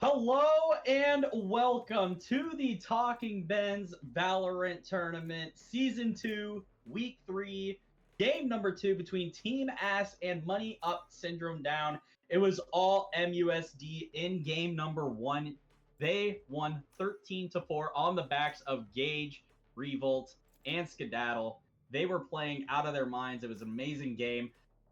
Hello and welcome to the Talking Ben's Valorant Tournament Season 2, Week 3, Game number 2 between Team A.S.S and Money Up Syndrome Down. It was all MUSD in Game number 1. They won 13-4 on the backs of Gage, Revolt, and Skedaddle. They were playing out of their minds. It was an amazing game.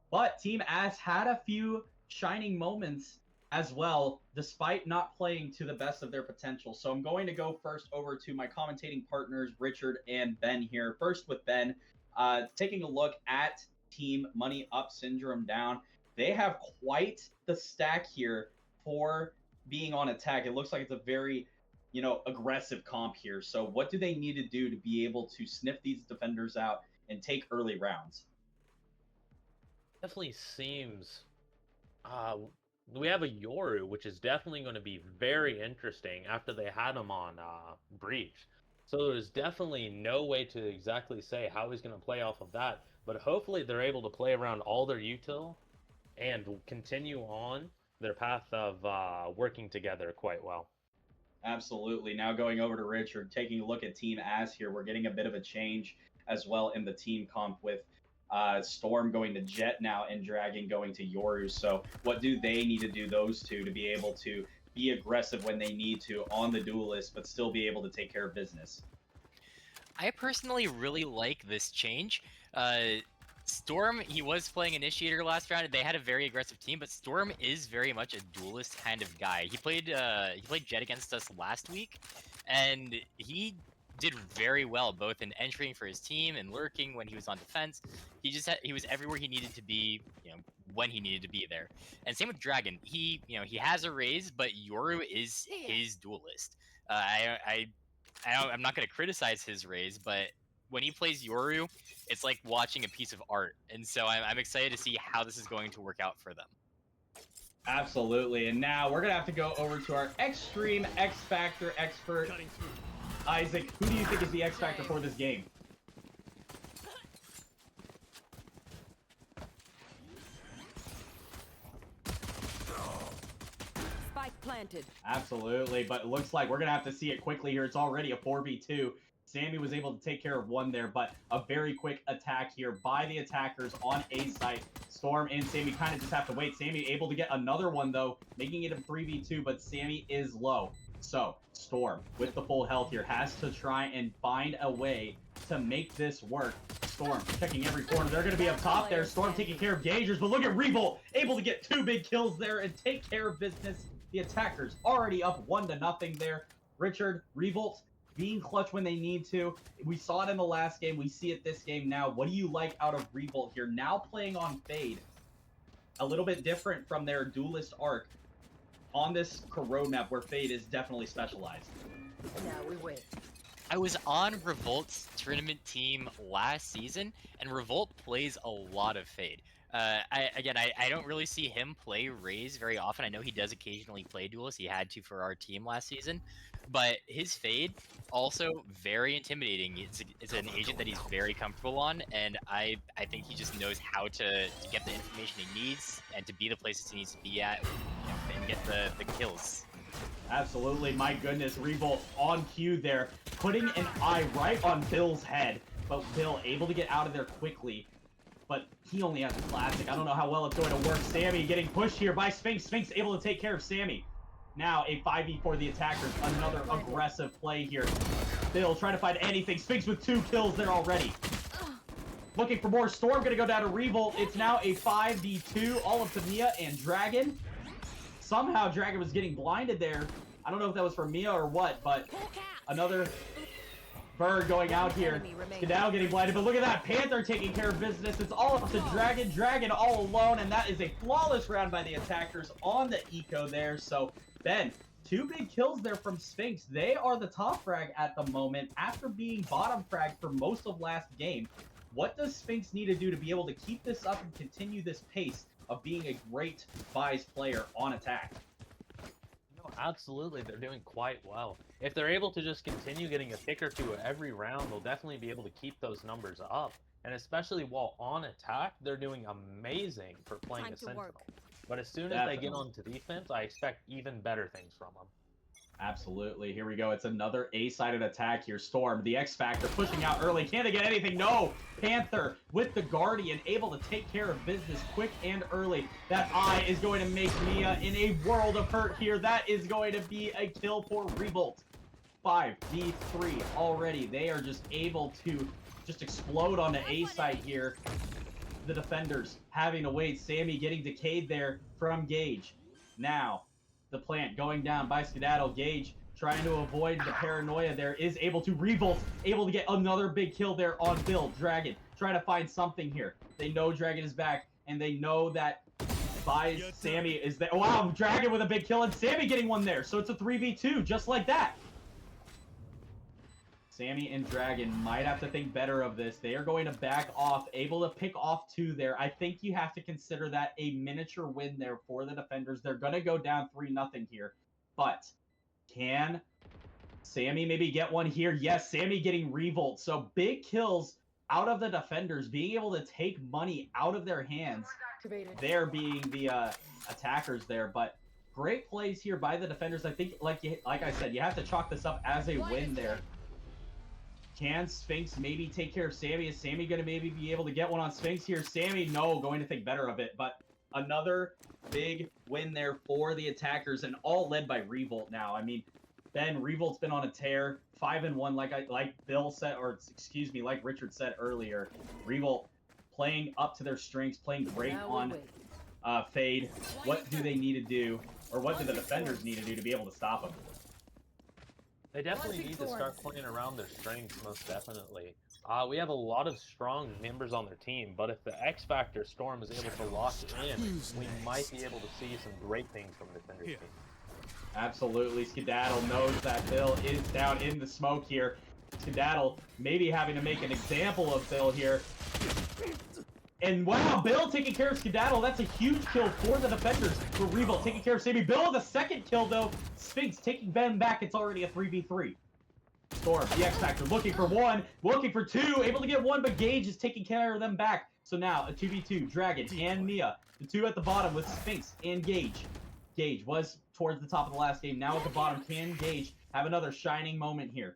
But Team A.S.S had a few shining moments as well, despite not playing to the best of their potential. So I'm going to go first over to my commentating partners, Richard and Ben here. First with Ben, taking a look at Team Money Up Syndrome Down. They have quite the stack here for being on attack. It looks like it's a very, aggressive comp here. So what do they need to do to be able to sniff these defenders out and take early rounds? Definitely seems we have a Yoru, which is definitely going to be very interesting after they had him on Breach. So there's definitely no way to exactly say how he's going to play off of that, but hopefully they're able to play around all their util and continue on their path of working together quite well. Absolutely. Now going over to Richard, taking a look at Team A.S.S here, we're getting a bit of a change as well in the team comp with Storm going to Jet now and Dragon going to Yoru. So what do they need to do, those two, to be able to be aggressive when they need to on the duelist, but still be able to take care of business? I personally really like this change. Storm, he was playing Initiator last round. They had a very aggressive team, but Storm is very much a duelist kind of guy. He played Jet against us last week, and he did very well both in entering for his team and lurking when he was on defense. He was everywhere he needed to be, when he needed to be there. And same with Dragon. He has a raise, but Yoru is his duelist. I'm not going to criticize his raise, but when he plays Yoru, it's like watching a piece of art. And so I'm excited to see how this is going to work out for them. Absolutely. And now we're going to have to go over to our Extreme X Factor expert, Isaac. Who do you think is the X Factor for this game? Spike planted. Absolutely, but it looks like we're going to have to see it quickly here. It's already a 4v2. Sammy was able to take care of one there, but a very quick attack here by the attackers on A site. Storm and Sammy kind of just have to wait. Sammy able to get another one, though, making it a 3v2, but Sammy is low. So, Storm, with the full health here, has to try and find a way to make this work. Storm checking every corner. They're going to be up top there. Storm taking care of Gagers, but look at Revolt, able to get 2 big kills there and take care of business. The attackers already up 1-0 there. Richard, Revolt, being clutch when they need to. We saw it in the last game. We see it this game now. What do you like out of Revolt here? Now playing on Fade. A little bit different from their duelist arc on this road map where Fade is definitely specialized. Now we wait. I was on Revolt's tournament team last season, and Revolt plays a lot of Fade. I don't really see him play Raze very often. I know he does occasionally play Duelist. He had to for our team last season. But his Fade, also very intimidating. It's an agent that he's very comfortable on, and I think he just knows how to get the information he needs and to be the places he needs to be at, and get the kills. Absolutely, my goodness, Revolt on cue there, putting an eye right on Bill's head, but Bill able to get out of there quickly. But he only has a classic. I don't know how well it's going to work. Sammy getting pushed here by Sphinx. Sphinx able to take care of Sammy. Now a 5v for the attackers. Another aggressive play here. Bill trying to find anything. Sphinx with 2 kills there already. Looking for more. Storm going to go down to Revolt. It's now a 5v2. All up to Mia and Dragon. Somehow Dragon was getting blinded there. I don't know if that was for Mia or what, but another bird going out here. Skedaddle getting blinded, but look at that. Panther taking care of business. It's all up to Dragon. Dragon all alone, and that is a flawless round by the attackers on the eco there. So, Ben, 2 big kills there from Sphinx. They are the top frag at the moment after being bottom frag for most of last game. What does Sphinx need to do to be able to keep this up and continue this pace of being a great Vice player on attack? Absolutely, they're doing quite well. If they're able to just continue getting a pick or two every round, they'll definitely be able to keep those numbers up. And especially while on attack, they're doing amazing for playing a Sentinel. But as soon as they get Definitely. onto defense, I expect even better things from them. Absolutely. Here we go. It's another A-sided attack here. Storm, the X Factor, pushing out early. Can they get anything? No! Panther with the Guardian, able to take care of business quick and early. That eye is going to make Mia in a world of hurt here. That is going to be a kill for Revolt. 5v3 already. They are just able to just explode on the A side here. The defenders having to wait. Sammy getting decayed there from Gage. Now, the plant going down by Skedaddle. Gage trying to avoid the paranoia there, is able to revolt, able to get another big kill there on Bill. Dragon trying to find something here. They know Dragon is back, and they know that Sammy is there. Wow, Dragon with a big kill, and Sammy getting one there. So it's a 3v2, just like that. Sammy and Dragon might have to think better of this. They are going to back off, able to pick off 2 there. I think you have to consider that a miniature win there for the defenders. They're going to go down 3-0 here. But can Sammy maybe get one here? Yes, Sammy getting revolt. So big kills out of the defenders, being able to take money out of their hands. There being the attackers there. But great plays here by the defenders. I think, like I said, you have to chalk this up as a win there. Can Sphinx maybe take care of Sammy? Is Sammy going to maybe be able to get one on Sphinx here? Sammy, no, going to think better of it. But another big win there for the attackers, and all led by Revolt now. I mean, Ben, Revolt's been on a tear, 5-1, like Bill said, or excuse me, like Richard said earlier. Revolt playing up to their strengths, playing great on Fade. What do they need to do, or what do the defenders need to do to be able to stop them? They definitely need to start playing around their strengths, most definitely. We have a lot of strong members on their team, but if the X Factor Storm is able to lock in, we might be able to see some great things from the defenders team. Absolutely. Skedaddle knows that Bill is down in the smoke here. Skedaddle maybe having to make an example of Bill here. And wow, Bill taking care of Skedaddle. That's a huge kill for the defenders. For Revolt taking care of Sammy. Bill with a second kill, though. Sphinx taking Ben back. It's already a 3v3. Storm, the X Factor, looking for 1, looking for 2. Able to get 1, but Gage is taking care of them back. So now, a 2v2. Dragon and Mia. The 2 at the bottom with Sphinx and Gage. Gage was towards the top of the last game. Now at the bottom, can Gage have another shining moment here?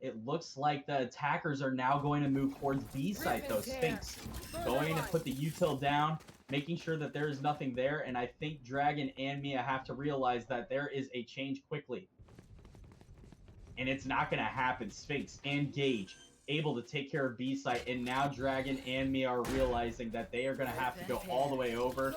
It looks like the attackers are now going to move towards B site, though. Sphinx going to put the util down, making sure that there is nothing there. And I think Dragon and Mia have to realize that there is a change quickly. And it's not going to happen. Sphinx and Gage able to take care of B site. And now Dragon and Mia are realizing that they are going to have to go all the way over.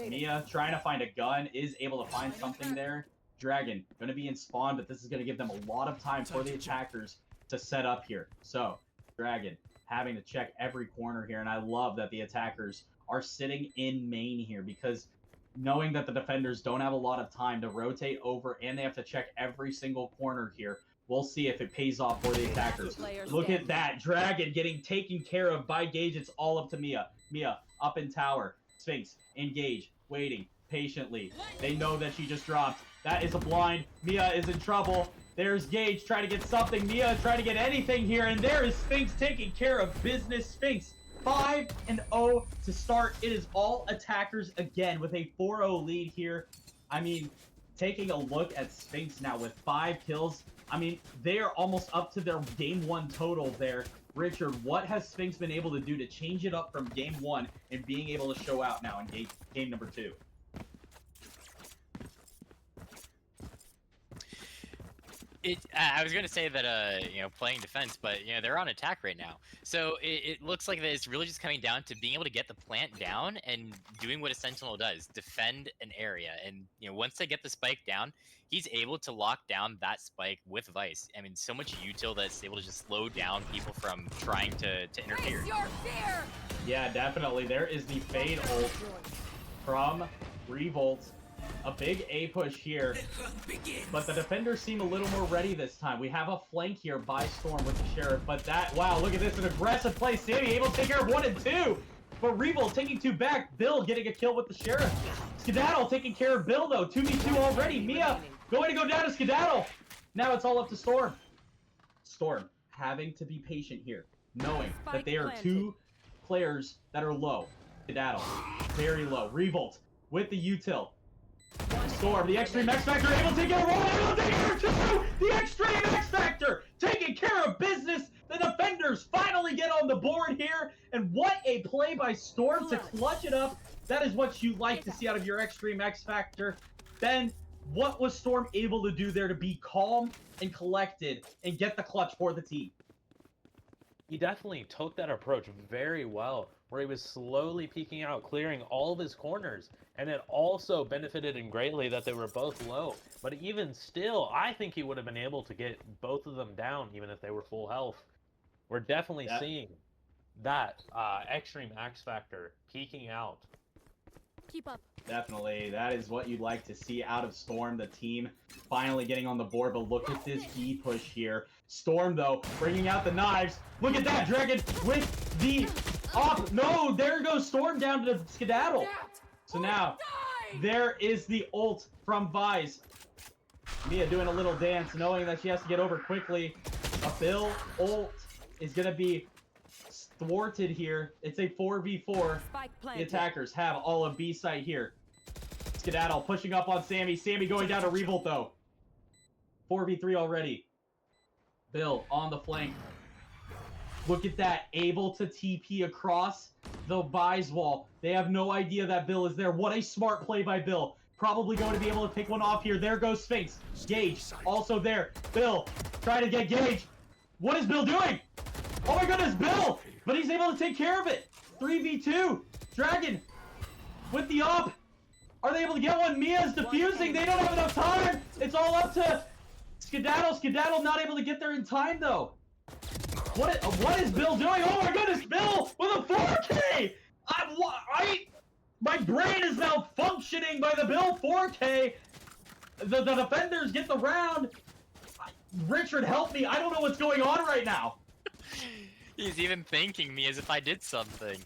Mia trying to find a gun, is able to find something there. Dragon going to be in spawn, but this is going to give them a lot of time for the attackers to set up here. So Dragon having to check every corner here, and I love that the attackers are sitting in main here, because knowing that the defenders don't have a lot of time to rotate over and they have to check every single corner here, we'll see if it pays off for the attackers. Look at that, Dragon getting taken care of by Gage. It's all up to Mia. Mia up in tower. Sphinx engage, waiting patiently. They know that she just dropped. That is a blind. Mia is in trouble. There's Gage trying to get something. Mia trying to get anything here. And there is Sphinx taking care of business. Sphinx 5-0 to start. It is all attackers again with a 4-0 lead here. I mean, taking a look at Sphinx now with 5 kills. I mean, they are almost up to their game 1 total there. Richard, what has Sphinx been able to do to change it up from game 1 and being able to show out now in game number 2? I was going to say that, playing defense, but, they're on attack right now. So it looks like that it's really just coming down to being able to get the plant down and doing what a Sentinel does, defend an area. And, once they get the spike down, he's able to lock down that spike with Vice. I mean, so much util that's able to just slow down people from trying to interfere. Yeah, definitely. There is the Fade ult from Revolt. A big A push here, but the defenders seem a little more ready this time. We have a flank here by Storm with the Sheriff, but wow, look at this, an aggressive play. Sammy able to take care of 1 and 2, but Revolt taking 2 back. Bill getting a kill with the Sheriff. Skedaddle taking care of Bill, though. 2v2 already. Mia going to go down to Skedaddle. Now it's all up to Storm. Storm having to be patient here, knowing that they are 2 players that are low. Skedaddle, very low. Revolt with the util. Storm, the Extreme X Factor, able to take care of one, able to take care of two! The Extreme X Factor taking care of business! The defenders finally get on the board here, and what a play by Storm to clutch it up. That is what you like to see out of your Extreme X Factor. Ben, what was Storm able to do there to be calm and collected and get the clutch for the team? He definitely took that approach very well, where he was slowly peeking out, clearing all of his corners, and it also benefited him greatly that they were both low. But even still, I think he would have been able to get both of them down, even if they were full health. We're definitely seeing that Extreme X Factor peeking out. Keep up. Definitely, that is what you'd like to see out of Storm, the team finally getting on the board, but look at this B push here. Storm, though, bringing out the knives. Look at that, Dragon with the op. No, there goes Storm down to Skedaddle. So now, there is the ult from Vise. Mia doing a little dance, knowing that she has to get over quickly. A Bill ult is going to be thwarted here. It's a 4v4. The attackers have all of B site here. Skedaddle pushing up on Sammy. Sammy going down to Revolt though. 4v3 already. Bill on the flank. Look at that. Able to TP across the Vise wall. They have no idea that Bill is there. What a smart play by Bill. Probably going to be able to pick one off here. There goes Sphinx. Gage also there. Bill trying to get Gage. What is Bill doing? Oh my goodness, Bill! But he's able to take care of it. 3v2. Dragon with the op. Are they able to get one? Mia's defusing. They don't have enough time. It's all up to Skedaddle. Skedaddle not able to get there in time though. What is Bill doing? Oh my goodness, Bill with a 4K! My brain is malfunctioning by the Bill 4K. The defenders get the round. Richard, help me. I don't know what's going on right now. He's even thanking me as if I did something.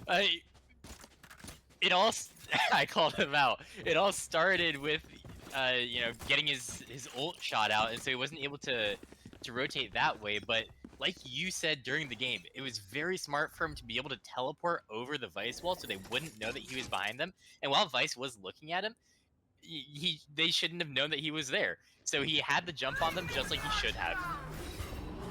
I called him out. It all started with, getting his ult shot out, and so he wasn't able to rotate that way. But like you said during the game, it was very smart for him to be able to teleport over the Vice wall so they wouldn't know that he was behind them. And while Vice was looking at him, they shouldn't have known that he was there. So he had the jump on them just like he should have.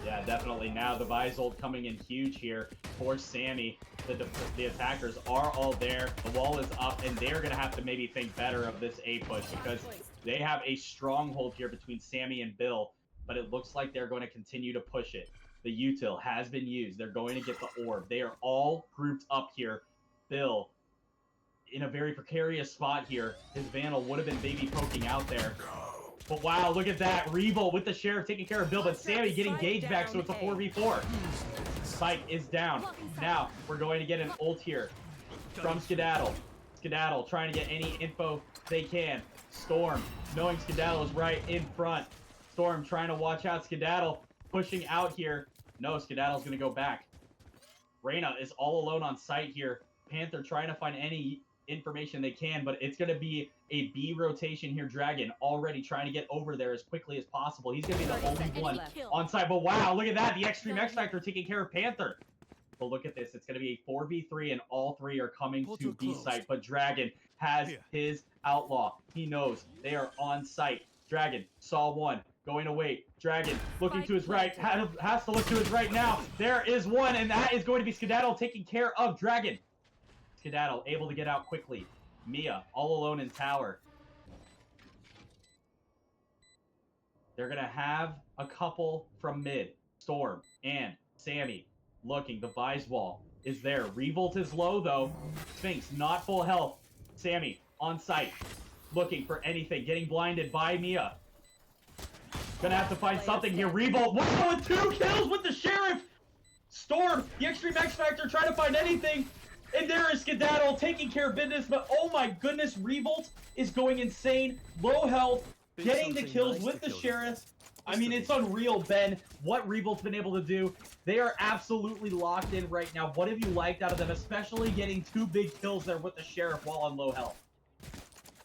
Yeah, definitely. Now the Vise ult coming in huge here for Sammy. The attackers are all there. The wall is up, and they're going to have to maybe think better of this A push because they have a stronghold here between Sammy and Bill, but it looks like they're going to continue to push it. The util has been used. They're going to get the orb. They are all grouped up here. Bill in a very precarious spot here. His Vandal would have been baby poking out there. But wow, look at that. Revolt with the Sheriff taking care of Bill, but Sammy getting Gage back, so it's a 4v4. Spike is down. Now, we're going to get an ult here from Skedaddle. Skedaddle trying to get any info they can. Storm, knowing Skedaddle is right in front. Storm trying to watch out Skedaddle, pushing out here. No, Skedaddle's going to go back. Reyna is all alone on site here. Panther trying to find any information they can, but it's going to be a B rotation here. Dragon already trying to get over there as quickly as possible. He's going to be the only one on site, but wow, look at that. The Extreme X Factor taking care of Panther. But look at this. It's going to be a 4v3, and all three are coming to B site, but Dragon has his Outlaw. He knows they are on site. Dragon saw one. Going to wait. Dragon looking to his right. Has to look to his right now. There is one, and that is going to be Skedaddle taking care of Dragon. Skedaddle able to get out quickly. Mia all alone in tower. They're going to have a couple from mid. Storm and Sammy looking. The Vise wall is there. Revolt is low though. Sphinx not full health. Sammy on site. Looking for anything. Getting blinded by Mia. Gonna have to find something here. Revolt, wow, with 2 kills with the Sheriff! Storm, the Extreme X Factor, trying to find anything. And there is Skedaddle taking care of business, but oh my goodness, Revolt is going insane. Low health, getting the kills with the Sheriff. I mean, it's unreal, Ben, what Revolt's been able to do. They are absolutely locked in right now. What have you liked out of them, especially getting 2 big kills there with the Sheriff while on low health?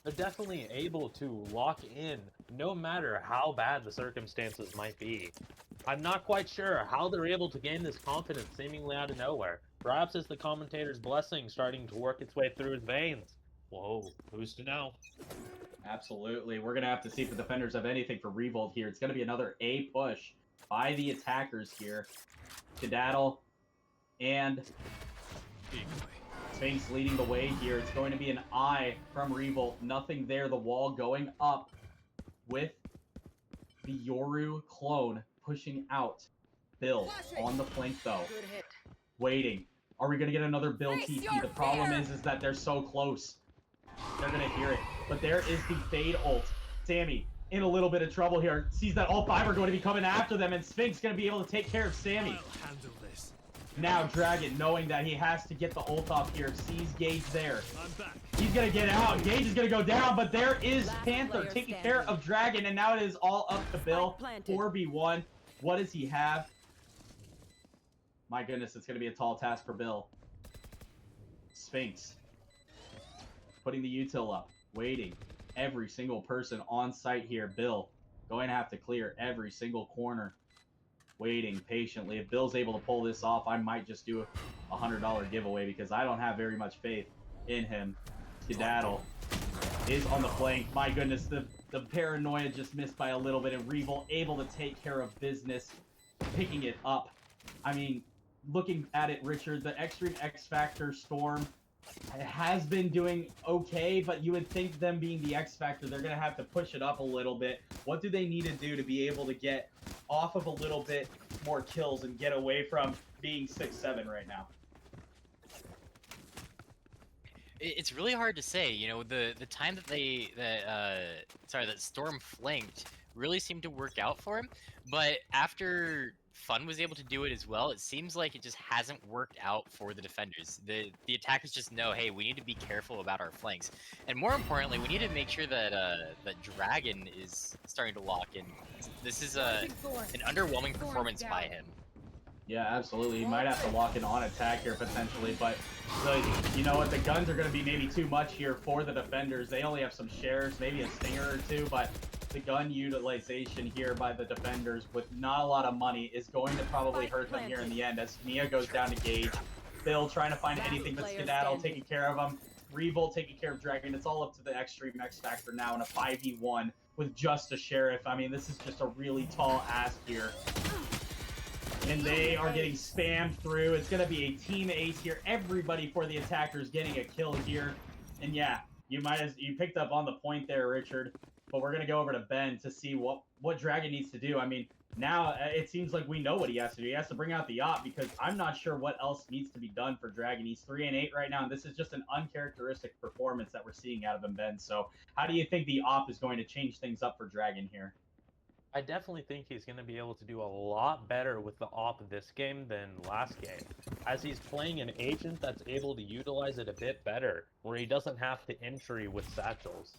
They're definitely able to lock in no matter how bad the circumstances might be. I'm not quite sure how they're able to gain this confidence seemingly out of nowhere. Perhaps it's the commentator's blessing starting to work its way through his veins. Whoa, who's to know? Absolutely. We're going to have to see if the defenders have anything for Revolt here. It's going to be another A push by the attackers here. Skedaddle and Sphinx leading the way here. It's going to be an I from Revolt. Nothing there. The wall going up with the Yoru clone pushing out. Bill on the flank though. Good hit. Waiting. Are we going to get another Bill Face TP? your The problem fear! is that they're so close. They're going to hear it. But there is the fade ult. Sammy in a little bit of trouble here. Sees that all 5 are going to be coming after them, and Sphinx going to be able to take care of Sammy. I'll handle this. Now Dragon, knowing that he has to get the ult off here, sees Gage there. I'm back. He's going to get out. Gage is going to go down, but there is Last Panther player taking standing. care of Dragon, and now it is all up to Bill. Spike planted. 4v1. What does he have? My goodness, it's going to be a tall task for Bill. Sphinx. Putting the util up. Waiting. Every single person on site here. Bill going to have to clear every single corner. Waiting patiently. If Bill's able to pull this off, I might just do a $100 giveaway because I don't have very much faith in him. Skedaddle is on the flank. My goodness, the paranoia just missed by a little bit, and Revolt able to take care of business, picking it up. I mean, looking at it, Richard, the Extreme X Factor Storm has been doing okay, but you would think them being the X Factor, they're going to have to push it up a little bit. What do they need to do to be able to get off of a little bit more kills and get away from being 6-7 right now? It's really hard to say. You know, the time that Storm flanked really seemed to work out for him, but after Fun was able to do it as well, it seems like it just hasn't worked out for the defenders. The attackers just know, hey, we need to be careful about our flanks, and more importantly, we need to make sure that that Dragon is starting to lock in. This is an underwhelming performance by him. Yeah, absolutely. He might have to lock in on attack here potentially, but you know what? The guns are going to be maybe too much here for the defenders. They only have some shares, maybe a stinger or two, but the gun utilization here by the defenders with not a lot of money is going to probably hurt them here in the end as Mia goes down to Gage. Bill trying to find anything but Skedaddle, taking care of him. Revolt taking care of Dragon. It's all up to the Extreme X Factor now in a 5v1 with just a Sheriff. I mean, this is just a really tall ask here. And they are getting spammed through. It's going to be a team ace here. Everybody for the attackers getting a kill here. And yeah, you picked up on the point there, Richard. But we're going to go over to Ben to see what Dragon needs to do. I mean, now it seems like we know what he has to do. He has to bring out the op because I'm not sure what else needs to be done for Dragon. He's 3-8 right now, and this is just an uncharacteristic performance that we're seeing out of him, Ben. So how do you think the op is going to change things up for Dragon here? I definitely think he's going to be able to do a lot better with the op this game than last game, as he's playing an agent that's able to utilize it a bit better, where he doesn't have to entry with satchels.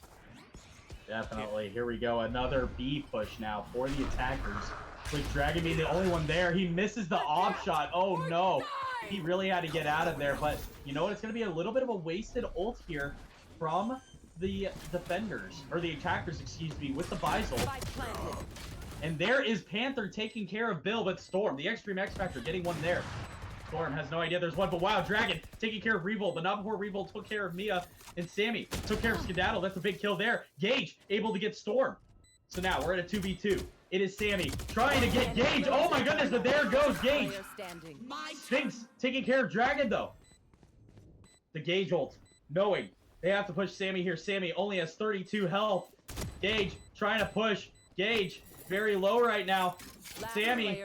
Definitely. Here we go. Another B push now for the attackers. With Dragon being the only one there. He misses the op shot. Oh no. He really had to get out of there. But you know what? It's going to be a little bit of a wasted ult here from the defenders, or the attackers, excuse me, with the Visal. And there is Panther taking care of Bill, but Storm, the Extreme X Factor, getting one there. Storm has no idea there's one, but wow, Dragon taking care of Revolt, but not before Revolt took care of Mia, and Sammy took care of Skedaddle. That's a big kill there. Gage able to get Storm. So now we're at a 2v2. It is Sammy trying to get Gage. Oh my goodness, but there goes Gage. Sphinx taking care of Dragon, though. The Gage ult, knowing they have to push Sammy here. Sammy only has 32 health. Gage trying to push. Gage very low right now. Sammy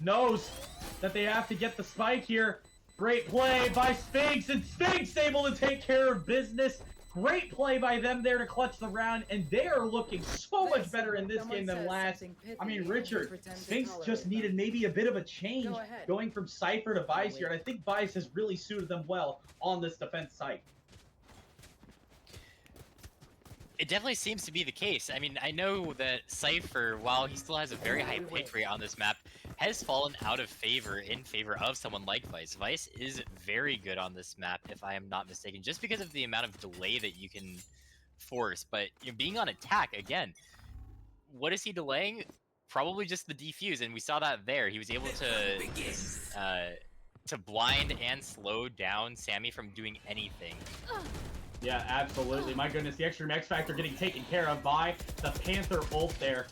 knows that they have to get the spike here. Great play by Sphinx, and Sphinx able to take care of business. Great play by them there to clutch the round, and they are looking so much better in this game than last. I mean, Richard, Sphinx just needed maybe a bit of a change going from Cypher to Vice here, and I think Vice has really suited them well on this defense site. It definitely seems to be the case. I mean, I know that Cypher, while he still has a very high pick rate on this map, has fallen out of favor in favor of someone like Vice. Vice is very good on this map, if I am not mistaken, just because of the amount of delay that you can force. But you're being on attack, again, what is he delaying? Probably just the defuse, and we saw that there. He was able to blind and slow down Sammy from doing anything. Yeah, absolutely. My goodness, the Extreme X Factor getting taken care of by the Panther ult there.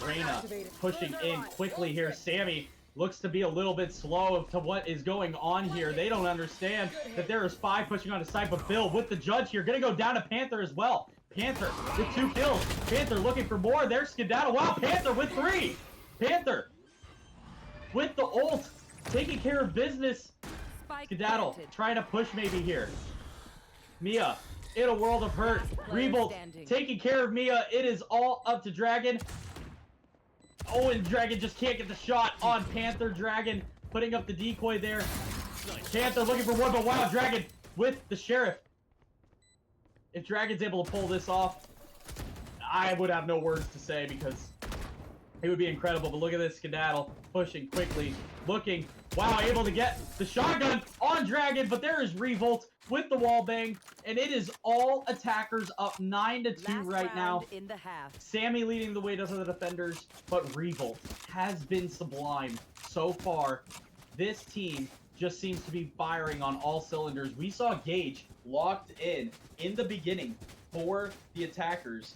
Reyna pushing in quickly here. Sammy looks to be a little bit slow to what is going on here. They don't understand that there is 5 pushing on his side, but Bill with the judge here. Gonna go down to Panther as well. Panther with 2 kills. Panther looking for more. There's Skedaddle. Wow, Panther with 3. Panther with the ult. Taking care of business. Skedaddle trying to push maybe here. Mia in a world of hurt. Revolt taking care of Mia. It is all up to Dragon. Oh, and Dragon just can't get the shot on Panther. Dragon putting up the decoy there. Panther looking for one, but wow, Dragon with the Sheriff. If Dragon's able to pull this off, I would have no words to say because it would be incredible. But look at this Skedaddle pushing quickly, looking, wow, able to get the shotgun on Dragon, but there is Revolt with the wall bang, and it is all attackers up 9-2 right now. In the half. Sammy leading the way to the defenders, but Revolt has been sublime so far. This team just seems to be firing on all cylinders. We saw Gage locked in the beginning for the attackers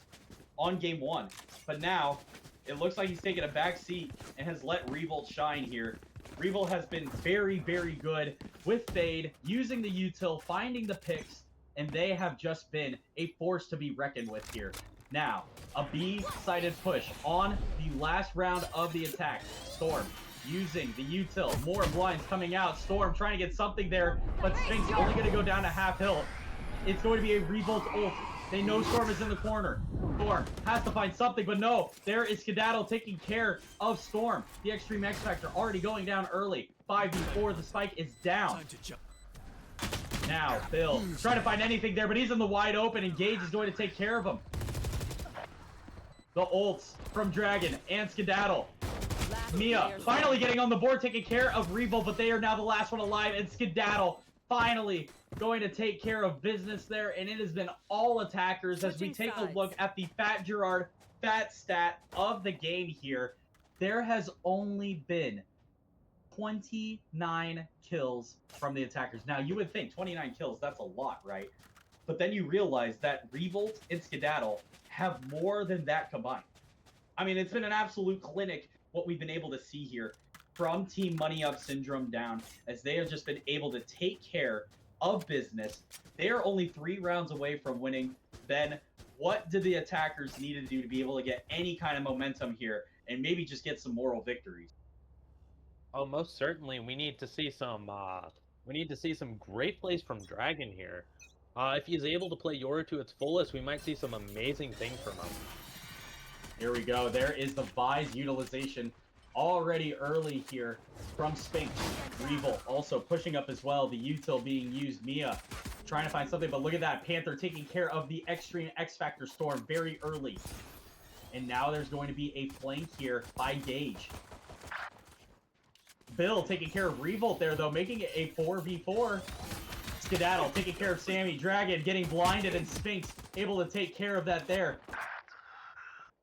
on game 1, but now it looks like he's taken a back seat and has let Revolt shine here. Revolt has been very, very good with Fade, using the util, finding the picks, and they have just been a force to be reckoned with here. Now, a B-sided push on the last round of the attack. Storm using the util, more blinds coming out. Storm trying to get something there, but Sphinx only going to go down to half hill. It's going to be a Revolt ult. They know Storm is in the corner. Storm has to find something, but no. There is Skedaddle taking care of Storm. The Extreme X Factor already going down early. 5v4, the spike is down. Now, Bill trying to find anything there, but he's in the wide open, and Gage is going to take care of him. The ults from Dragon and Skedaddle. Mia finally getting on the board, taking care of Revolt, but they are now the last one alive, and Skedaddle finally going to take care of business there, and it has been all attackers as we take a look at the Fat Gerard Fat stat of the game here. There has only been 29 kills from the attackers. Now, you would think 29 kills, that's a lot, right? But then you realize that Revolt and Skedaddle have more than that combined. I mean, it's been an absolute clinic what we've been able to see here from Team Money Up Syndrome down, as they have just been able to take care of business. They are only 3 rounds away from winning. Then what do the attackers need to do to be able to get any kind of momentum here and maybe just get some moral victories? Oh, most certainly. We need to see some great plays from Dragon here. If he's able to play Yoru to its fullest, we might see some amazing things from him. Here we go. There is the Vise utilization already early here from Sphinx. Revolt also pushing up as well. The util being used. Mia trying to find something, but look at that. Panther taking care of the Extreme X Factor Storm very early. And now there's going to be a flank here by Gage. Bill taking care of Revolt there, though, making it a 4v4. Skedaddle taking care of Sammy. Dragon getting blinded, and Sphinx able to take care of that there.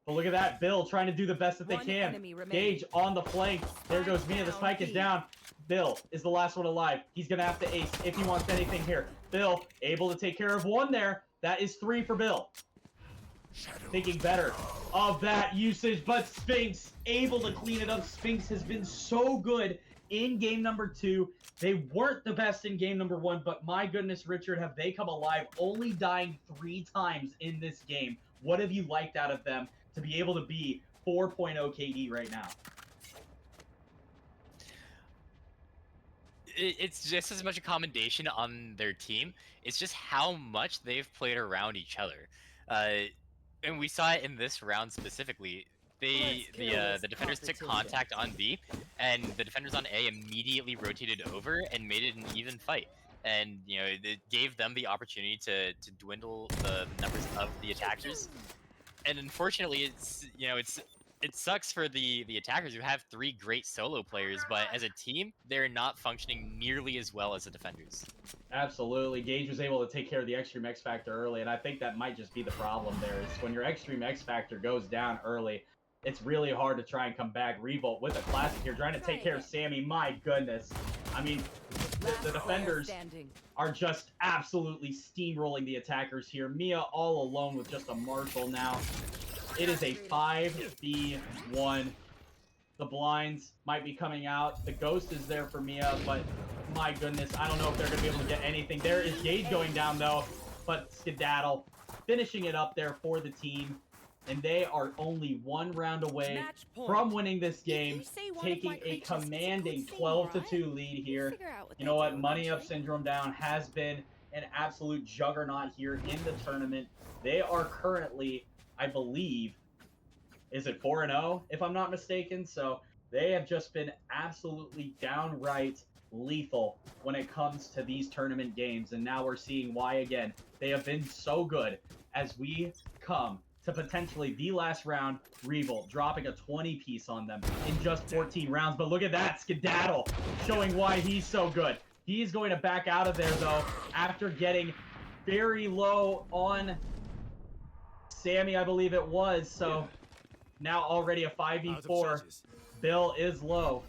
But look at that. Bill trying to do the best that they can. Gage on the flank. There goes Mia. The spike is down. Bill is the last one alive. He's going to have to ace if he wants anything here. Bill able to take care of one there. That is 3 for Bill. Thinking better of that usage, but Sphinx able to clean it up. Sphinx has been so good in game number 2. They weren't the best in game number 1, but my goodness, Richard, have they come alive, only dying 3 times in this game. What have you liked out of them to be able to be 4.0 KD right now? It's just as much a commendation on their team. It's just how much they've played around each other. And we saw it in this round specifically. The defenders took contact on B, and the defenders on A immediately rotated over and made it an even fight. And it gave them the opportunity to dwindle the numbers of the attackers. And unfortunately, it sucks for the attackers who have 3 great solo players, but as a team, they're not functioning nearly as well as the defenders. Absolutely. Gage was able to take care of the Extreme X Factor early, and I think that might just be the problem there, is when your Extreme X Factor goes down early, it's really hard to try and come back. Revolt with a classic here, trying to take care of Sammy. My goodness. I mean, the defenders are just absolutely steamrolling the attackers here. Mia all alone with just a Marshall now. It is a 5v1. The blinds might be coming out. The ghost is there for Mia, but my goodness, I don't know if they're going to be able to get anything. There is Gage going down, though, but Skedaddle finishing it up there for the team. And they are only one round away from winning this game, taking a commanding 12-2 lead here. You know what? Money Up Syndrome Down has been an absolute juggernaut here in the tournament. They are currently, I believe, is it 4-0, if I'm not mistaken? So they have just been absolutely downright lethal when it comes to these tournament games. And now we're seeing why again. They have been so good as we come to potentially the last round, Revolt dropping a 20-piece on them in just 14 rounds. But look at that, Skedaddle showing why he's so good. He's going to back out of there, though, after getting very low on Sammy, I believe it was. So now already a 5v4. Bill is low.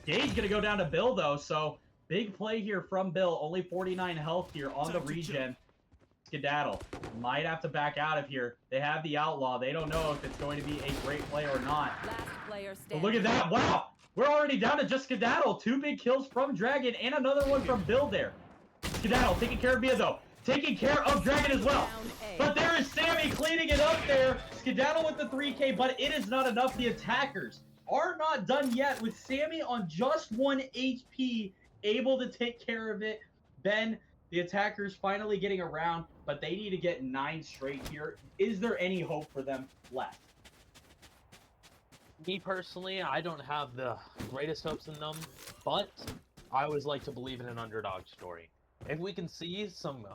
Gage going to go down to Bill, though, so big play here from Bill. Only 49 health here on the regen. Skedaddle might have to back out of here. They have the Outlaw. They don't know if it's going to be a great play or not. But look at that. Wow. We're already down to just Skedaddle. 2 big kills from Dragon and another one from Bill there. Skedaddle taking care of Mia, though. Taking care of Dragon as well. But there is Sammy cleaning it up there. Skedaddle with the 3K, but it is not enough. The attackers are not done yet with Sammy on just 1 HP, able to take care of it. Ben, the attackers finally getting around, but they need to get 9 straight here. Is there any hope for them left? Me personally, I don't have the greatest hopes in them, but I always like to believe in an underdog story. If we can see some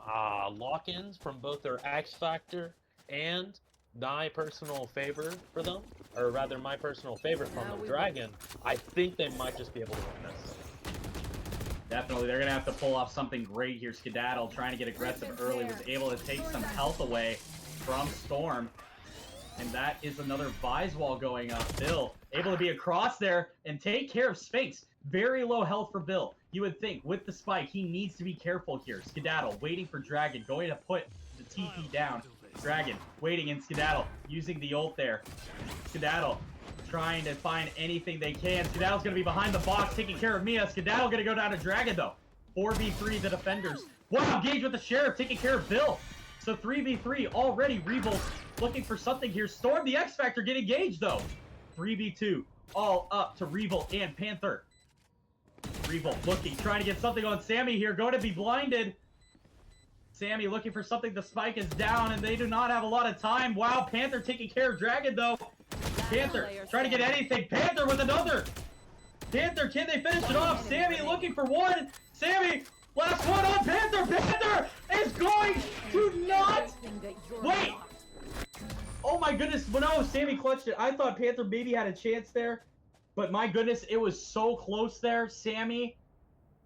lock-ins from both their X Factor and my personal favor for them, or rather my personal favor from the Dragon, I think they might just be able to win this. Definitely, they're going to have to pull off something great here. Skedaddle trying to get aggressive early, was able to take some health away from Storm. And that is another Vise Wall going up. Bill able to be across there and take care of Sphinx. Very low health for Bill. You would think with the spike, he needs to be careful here. Skedaddle waiting for Dragon, going to put the TP down. Dragon waiting in Skedaddle, using the ult there. Skedaddle trying to find anything they can. Skedaddle's going to be behind the box, taking care of Mia. Skedaddle going to go down to Dragon, though. 4v3, the defenders. Wow, Gage with the Sheriff, taking care of Bill. So 3v3 already. Revolt looking for something here. Storm, the X Factor, getting engaged, though. 3v2, all up to Revolt and Panther. Revolt looking, trying to get something on Sammy here. Going to be blinded. Sammy looking for something. The spike is down, and they do not have a lot of time. Wow, Panther taking care of Dragon, though. Panther trying to get anything. Panther with another. Panther, can they finish it off? Sammy looking for one. Sammy, last one on Panther. Panther is going to not. Wait. Oh my goodness. Well, no, Sammy clutched it. I thought Panther maybe had a chance there. But my goodness, it was so close there. Sammy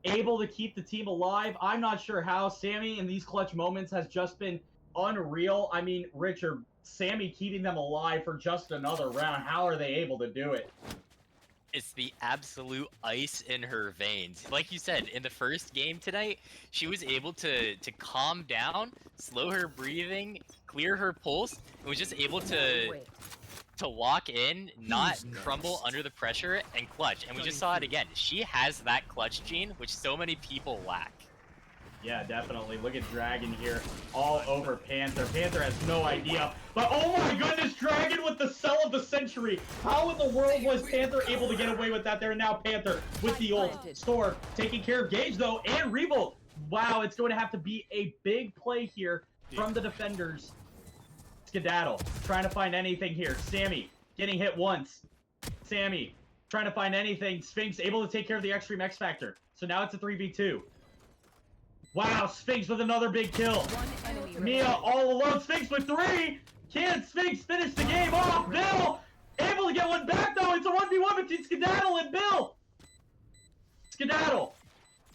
able to keep the team alive. I'm not sure how. Sammy in these clutch moments has just been unreal. I mean, Richard, Sammy keeping them alive for just another round. How are they able to do it? It's the absolute ice in her veins. Like you said, in the first game tonight, she was able to calm down, slow her breathing, clear her pulse, and was just able to walk in, not crumble under the pressure, and clutch. And we just saw it again. She has that clutch gene, which so many people lack. Yeah, definitely. Look at Dragon here, all over Panther. Panther has no idea. But oh my goodness, Dragon with the sell of the century. How in the world was Panther able to get away with that there? And now Panther with the ult. Storm taking care of Gage, though, and Revolt. Wow, it's going to have to be a big play here from the defenders. Skedaddle trying to find anything here. Sammy getting hit once. Sammy trying to find anything. Sphinx able to take care of the Extreme X Factor. So now it's a 3v2. Wow, Sphinx with another big kill. Mia all alone. Sphinx with 3. Can Sphinx finish the game off? Bill able to get one back, though. It's a 1v1 between Skedaddle and Bill. Skedaddle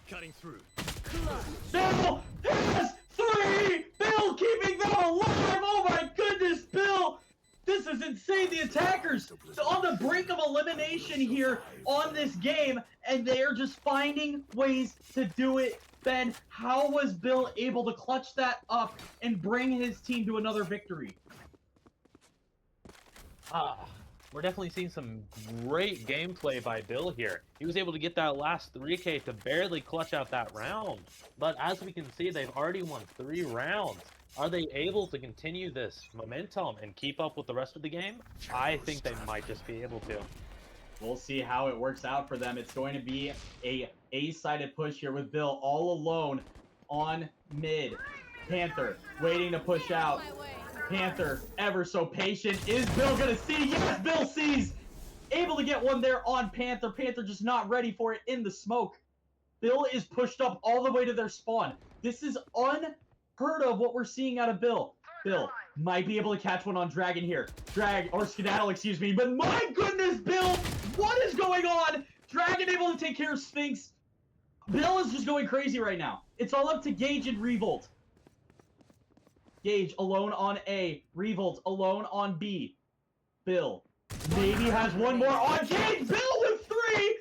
cutting through. Bill has 3. Bill keeping them alive. Oh my goodness, Bill. This is insane. The attackers on the brink of elimination here on this game, and they're just finding ways to do it. Ben, how was Bill able to clutch that up and bring his team to another victory? We're definitely seeing some great gameplay by Bill here. He was able to get that last 3K to barely clutch out that round. But as we can see, they've already won 3 rounds. Are they able to continue this momentum and keep up with the rest of the game? I think they might just be able to. We'll see how it works out for them. It's going to be a A-sided push here with Bill all alone on mid. Panther waiting to push out. Panther, ever so patient. Is Bill gonna see? Yes, Bill sees! Able to get one there on Panther. Panther just not ready for it in the smoke. Bill is pushed up all the way to their spawn. This is unheard of what we're seeing out of Bill. Bill might be able to catch one on Dragon here. Skedaddle, excuse me. But my goodness, Bill! What is going on? Dragon able to take care of Sphinx. Bill is just going crazy right now. It's all up to Gage and Revolt. Gage alone on A. Revolt alone on B. Bill maybe has one more on Gage. Bill with 3!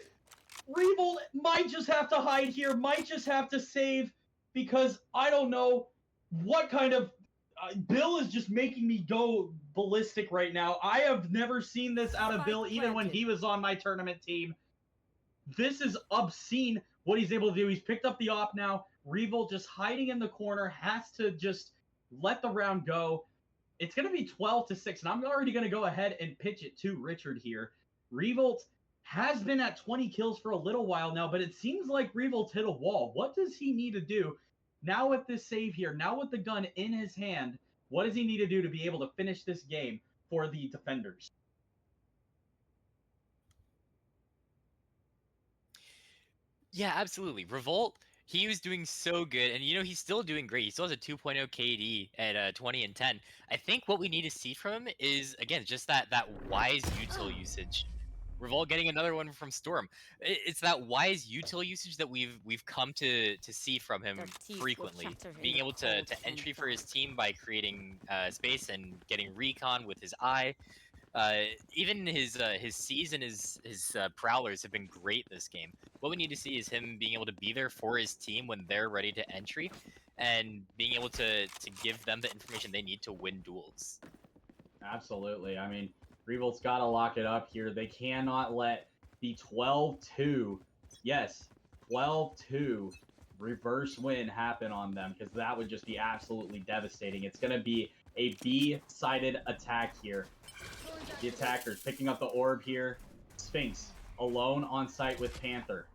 Revolt might just have to hide here. Might just have to save. Because I don't know what kind of... Bill is just making me go ballistic right now. I have never seen this out of Bill, even when he was on my tournament team. This is obscene what he's able to do. He's picked up the op now. Revolt just hiding in the corner. Has to just... let the round go. It's going to be 12-6, and I'm already going to go ahead and pitch it to Richard here. Revolt has been at 20 kills for a little while now, but it seems like Revolt's hit a wall. What does he need to do now with this save here, now with the gun in his hand? What does he need to do to be able to finish this game for the defenders? Yeah, absolutely. Revolt, he was doing so good, and he's still doing great. He still has a 2.0 KD at 20 and 10. I think what we need to see from him is, again, just that wise util usage. Revolt getting another one from Storm. It's that wise util usage that we've come to see from him frequently. Being able to entry for his team by creating space and getting recon with his eye. Even his C's and his prowlers have been great this game. What we need to see is him being able to be there for his team when they're ready to entry, and being able to give them the information they need to win duels. Absolutely. I mean, Revolt's got to lock it up here. They cannot let the 12-2, yes, 12-2 reverse win happen on them, because that would just be absolutely devastating. It's going to be a B-sided attack here. The attackers picking up the orb here. Sphinx alone on site with Panther.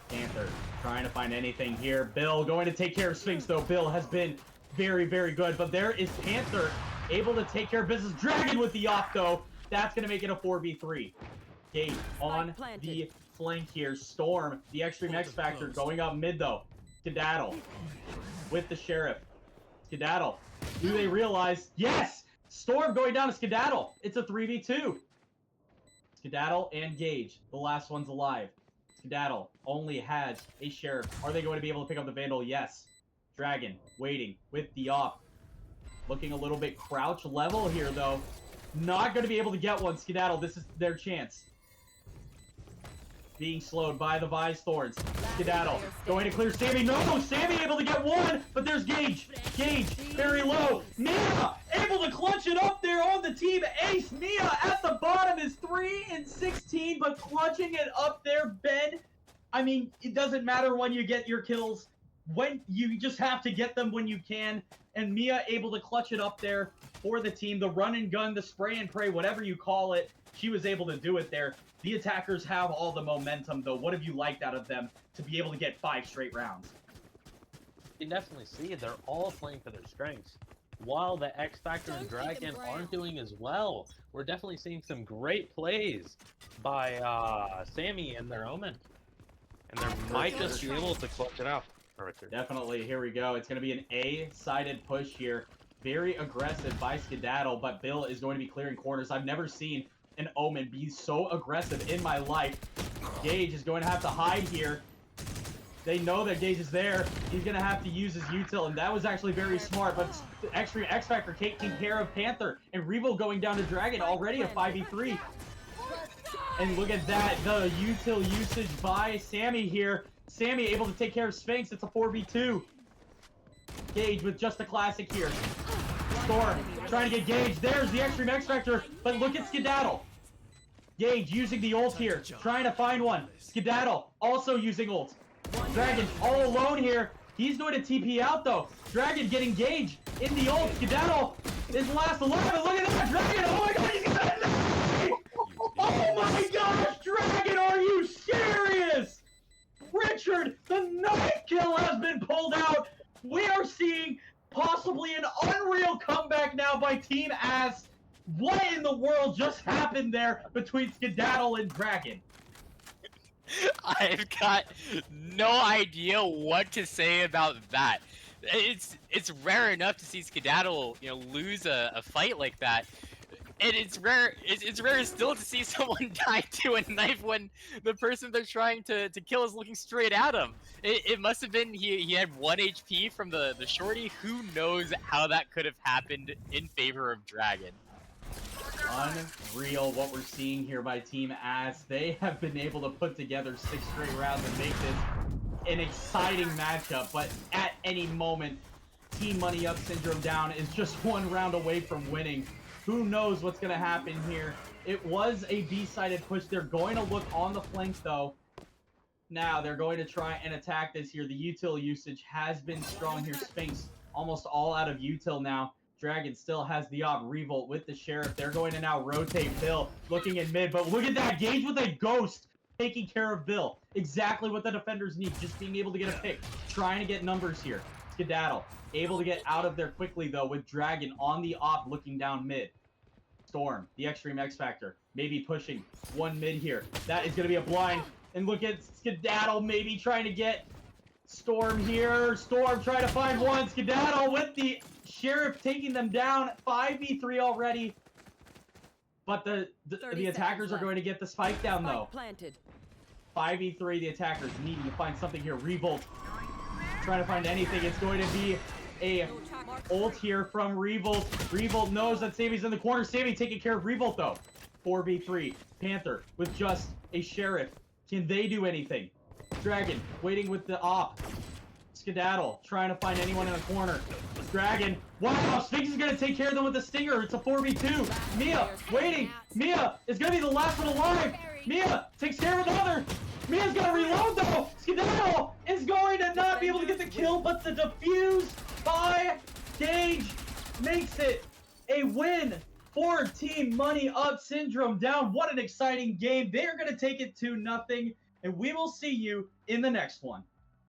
Panther trying to find anything here. Bill going to take care of Sphinx, though. Bill has been very, very good. But there is Panther able to take care of business. Dragon with the off, though. That's going to make it a 4v3. Gate on the flank here. Storm, the Extreme X Factor, going up mid, though. Skedaddle with the Sheriff. Skedaddle. Do they realize? Yes! Storm going down to Skedaddle. It's a 3v2. Skedaddle and Gage. The last one's alive. Skedaddle only has a Sheriff. Are they going to be able to pick up the Vandal? Yes. Dragon waiting with the op. Looking a little bit crouch level here, though. Not going to be able to get one. Skedaddle, this is their chance. Being slowed by the Vise Thorns. Skedaddle going to clear Sammy. No! Sammy able to get one, but there's Gage. Gage very low. Mia able to clutch it up there on the team. Ace Mia at the bottom is 3 and 16, but clutching it up there, Ben. I mean, it doesn't matter when you get your kills. When you just have to get them when you can. And Mia able to clutch it up there for the team. The run and gun, the spray and pray, whatever you call it, she was able to do it there. The attackers have all the momentum, though. What have you liked out of them to be able to get 5 straight rounds? You can definitely see they're all playing for their strengths. While the X Factor and Dragon aren't doing as well, we're definitely seeing some great plays by Sammy and their Omen. And they might just be able to clutch it out. Definitely, here we go. It's going to be an A-sided push here. Very aggressive by Skedaddle, but Bill is going to be clearing corners. I've never seen an Omen be so aggressive in my life. Gage is going to have to hide here. They know that Gage is there. He's going to have to use his util, and that was actually very smart. But Extreme X Factor taking care of Panther, and Revo going down to Dragon, already a 5v3. And look at that, the util usage by Sammy here. Sammy able to take care of Sphinx. It's a 4v2. Gage with just a classic here. Storm trying to get Gage. There's the Extreme X Factor, but look at Skedaddle. Gage using the ult here, trying to find one. Skedaddle also using ult. Dragon all alone here. He's going to TP out though. Dragon getting Gage in the ult. Skedaddle is last alive. And look at that, Dragon! Oh my god, he's got a knife! Oh my gosh, Dragon, are you serious? Richard, the knife kill has been pulled out. We are seeing possibly an unreal comeback now by Team A.S.S. What in the world just happened there between Skedaddle and Dragon? I've got no idea what to say about that. It's rare enough to see Skedaddle, lose a fight like that. And it's rare still to see someone die to a knife when the person they're trying to kill is looking straight at him. It must have been he had 1 HP from the shorty. Who knows how that could have happened in favor of Dragon. Unreal what we're seeing here by Team A.S.S. They have been able to put together 6 straight rounds and make this an exciting matchup, but at any moment, Team Money Up Syndrome Down is just 1 round away from winning. Who knows what's going to happen here? It was a B-sided push. They're going to look on the flank, though. Now, they're going to try and attack this here. The util usage has been strong here. Sphinx almost all out of util now. Dragon still has the op. Revolt with the Sheriff. They're going to now rotate Bill, looking in mid. But look at that. Gage with a ghost taking care of Bill. Exactly what the defenders need. Just being able to get a pick. Trying to get numbers here. Skedaddle able to get out of there quickly, though, with Dragon on the op looking down mid. Storm, the Extreme X Factor, maybe pushing 1 mid here. That is going to be a blind. And look at Skedaddle maybe trying to get Storm here. Storm trying to find one. Skedaddle with the Sheriff taking them down. 5v3 already. But the attackers are going to get the spike down, though. 5v3, the attackers needing to find something here. Revolt trying to find anything. It's going to be a ult here from Revolt. Revolt knows that Sammy's in the corner. Sammy taking care of Revolt, though. 4v3. Panther with just a Sheriff. Can they do anything? Dragon waiting with the op. Skedaddle trying to find anyone in the corner. Dragon. Wow, Sphinx is going to take care of them with the Stinger. It's a 4v2. Mia waiting. Mia is going to be the last one alive. Mia takes care of another. Mia's going to reload, though. Skedaddle is going to not be able to get the kill, but the defuse by Gage makes it a win for Team Money Up Syndrome Down. What an exciting game. They are going to take it 2-0, and we will see you in the next one.